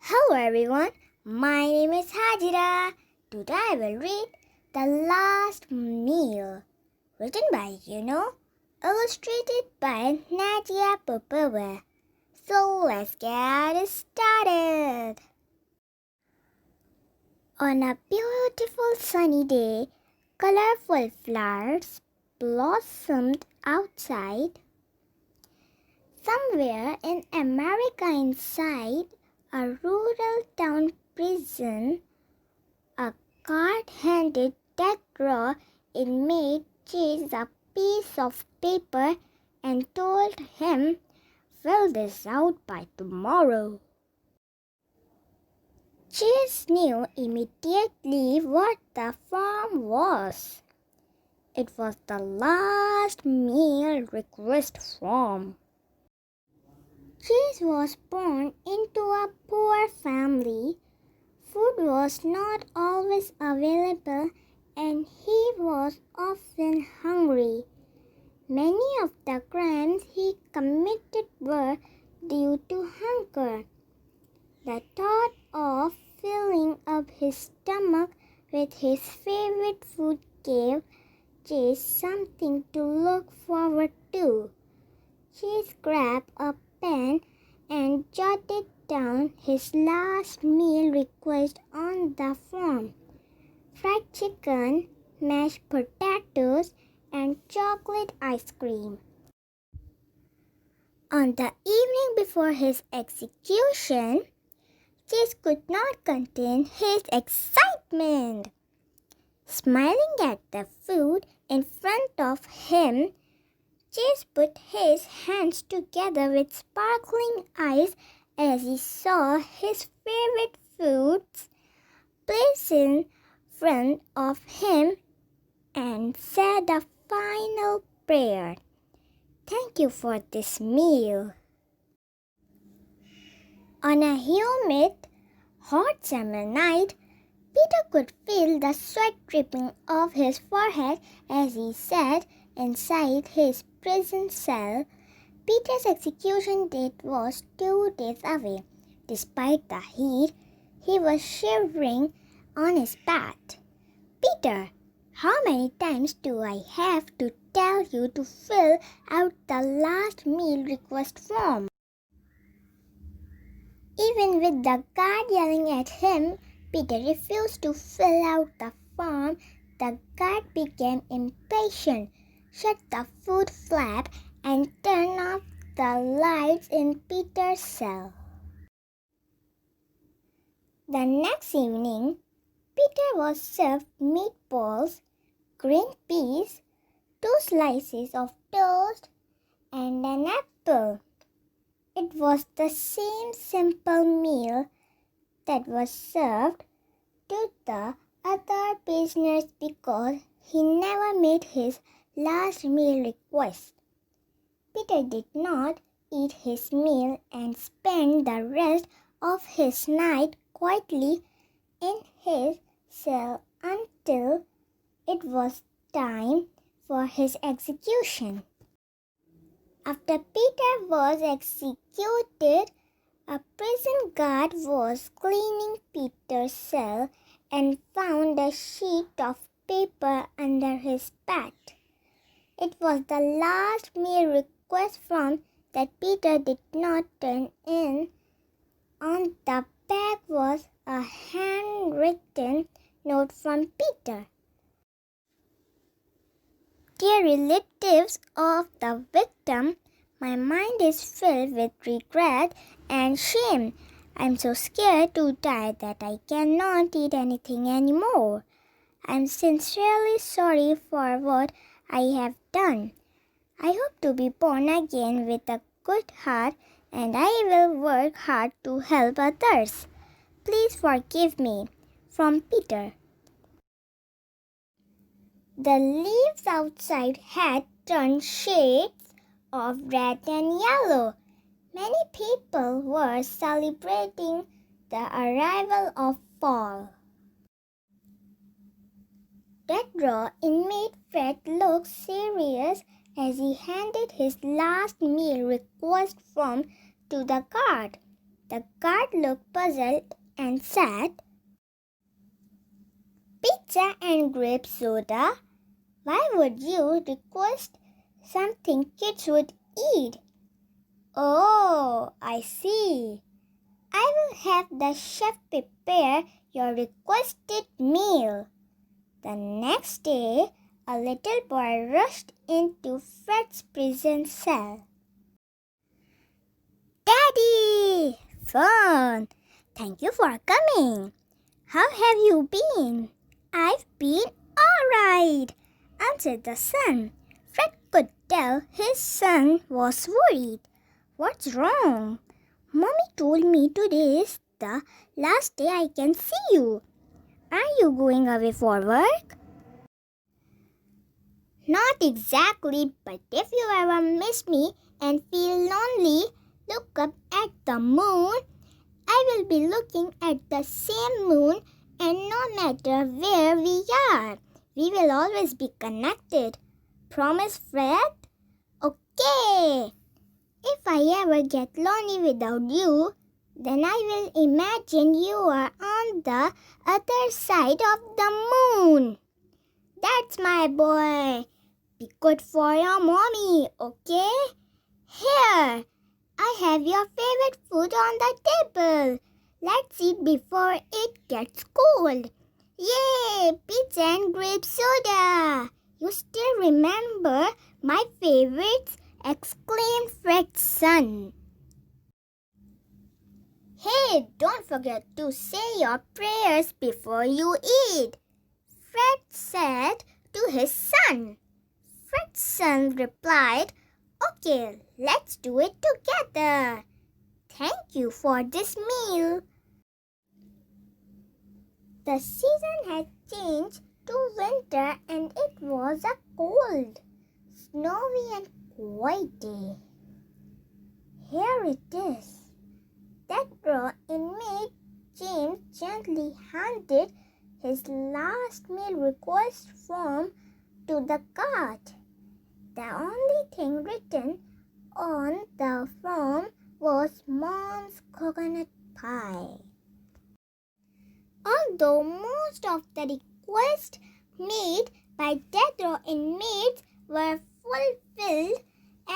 Hello everyone, my name is Hajira. Today I will read The Last Meal, written by ByYuno, illustrated by Nadia Popova. So let's get started. On a beautiful sunny day, colorful flowers blossomed outside. Somewhere in America inside a rural town prison, a guard-handed death row inmate chased a piece of paper and told him, "Fill this out by tomorrow." Chase knew immediately what the form was. It was the last meal request form. Chase was born into a poor family. Food was not always available and he was often hungry. Many of the crimes he committed were due to hunger. The thought of filling up his stomach with his favorite food gave Chase something to look forward to. Chase grabbed a pen and jotted down his last meal request on the form: fried chicken, mashed potatoes, and chocolate ice cream. On the evening before his execution, Chase could not contain his excitement. Smiling at the food in front of him, Chase put his hands together with sparkling eyes as he saw his favorite foods placed in front of him and said a final prayer. "Thank you for this meal." On a humid, hot summer night, Peter could feel the sweat dripping off his forehead as he sat inside his prison cell. Peter's execution date was 2 days away. Despite the heat, he was shivering on his bed. "Peter, how many times do I have to tell you to fill out the last meal request form?" Even with the guard yelling at him, Peter refused to fill out the form. The guard became impatient, shut the food flap, and turned off the lights in Peter's cell. The next evening, Peter was served meatballs, green peas, 2 slices of toast, and an apple. It was the same simple meal that was served to the other prisoners because he never made his last meal request. Peter did not eat his meal and spent the rest of his night quietly in his cell until it was time for his execution. After Peter was executed, a prison guard was cleaning Peter's cell and found a sheet of paper under his bed. It was the last meal request form that Peter did not turn in. On the back was a handwritten note from Peter. "Dear relatives of the victim, my mind is filled with regret and shame. I'm so scared to die that I cannot eat anything anymore. I'm sincerely sorry for what I have done. I hope to be born again with a good heart, and I will work hard to help others. Please forgive me." From Peter. The leaves outside had turned shades of red and yellow. Many people were celebrating the arrival of fall. Death row inmate Fred looked serious as he handed his last meal request form to the guard. The guard looked puzzled and said, "Pizza and grape soda? Why would you request something kids would eat?" "Oh, I see. I will have the chef prepare your requested meal." The next day, a little boy rushed into Fred's prison cell. "Daddy! Fun! Thank you for coming. How have you been?" "I've been all right," answered the son. Fred could tell his son was worried. "What's wrong?" "Mommy told me today is the last day I can see you. Are you going away for work?" "Not exactly, but if you ever miss me and feel lonely, look up at the moon. I will be looking at the same moon, and no matter where we are, we will always be connected. Promise, Fred?" "Okay. If I ever get lonely without you, then I will imagine you are on the other side of the moon." "That's my boy. Be good for your mommy, okay? Here, I have your favorite food on the table. Let's eat before it gets cold." "Yay! Pizza and grape soda! You still remember my favorites?" exclaimed Fred's son. "Hey, don't forget to say your prayers before you eat," Fred said to his son. Fred's son replied, "Okay, let's do it together. Thank you for this meal." The season had changed to winter and it was a cold, snowy and quiet day. Here it is. ByYuno Imai James gently handed his last meal request form to the guard. The only thing written on the form was Mom's coconut pie. Although most of the requests made by ByYuno inmates were fulfilled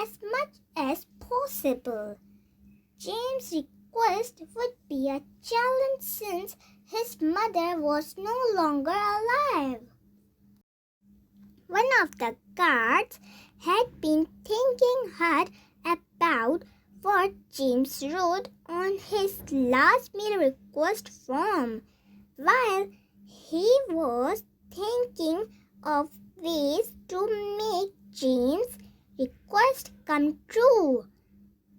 as much as possible, James' request would be a challenge since his mother was no longer alive. One of the guards had been thinking hard about what James wrote on his last meal request form. While he was thinking of ways to make James' request come true,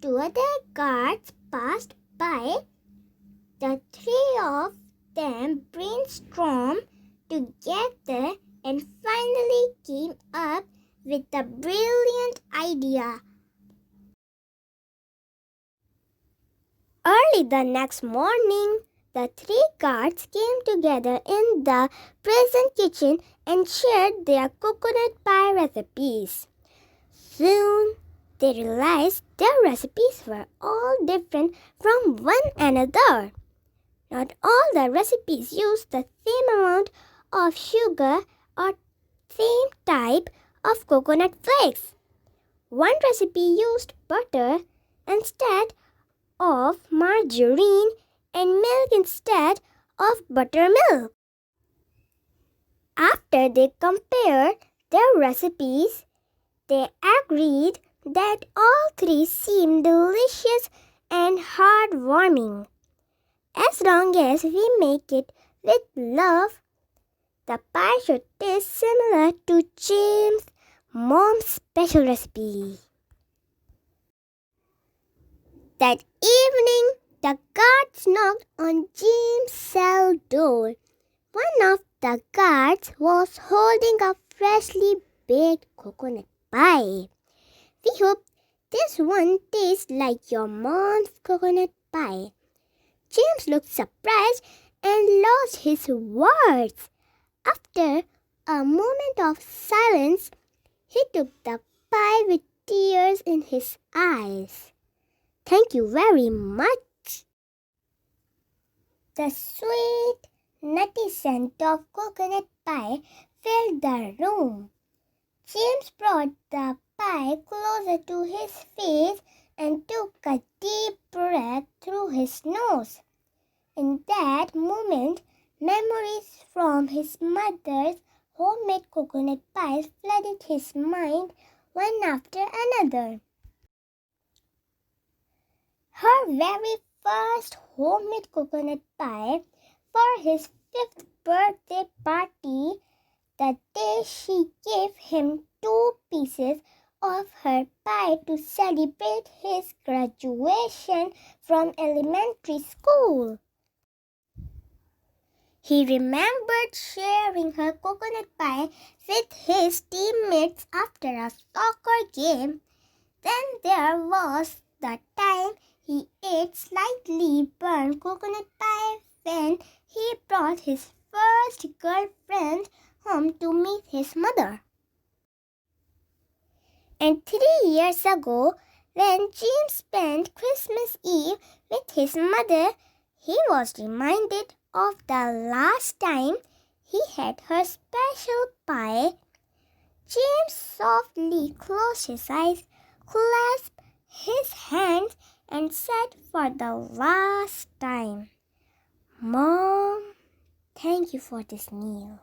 two other guards passed by. The three of them brainstormed together and finally came up with a brilliant idea. Early the next morning, the three guards came together in the prison kitchen and shared their coconut pie recipes. Soon, they realized their recipes were all different from one another. Not all the recipes used the same amount of sugar or same type of coconut flakes. One recipe used butter instead of margarine and milk instead of buttermilk. After they compared their recipes, they agreed that all three seemed delicious and heartwarming. As long as we make it with love, the pie should taste similar to James' mom's special recipe. That evening, the guards knocked on James' cell door. One of the guards was holding a freshly baked coconut pie. "We hope this one tastes like your mom's coconut pie." James looked surprised and lost his words. After a moment of silence, he took the pie with tears in his eyes. "Thank you very much," The sweet, nutty scent of coconut pie filled the room. James brought the pie closer to his face and took a deep breath through his nose. In that moment, memories from his mother's homemade coconut pies flooded his mind one after another. Her very first homemade coconut pie for his 5th birthday party, the day she gave him 2 pieces of her pie to celebrate his graduation from elementary school. He remembered sharing her coconut pie with his teammates after a soccer game. Then there was the time he ate slightly burnt coconut pie when he brought his first girlfriend home to meet his mother. And 3 years ago, when James spent Christmas Eve with his mother, he was reminded of the last time he had her special pie. James softly closed his eyes, clasped his hands, and said for the last time, "Mom, thank you for this meal."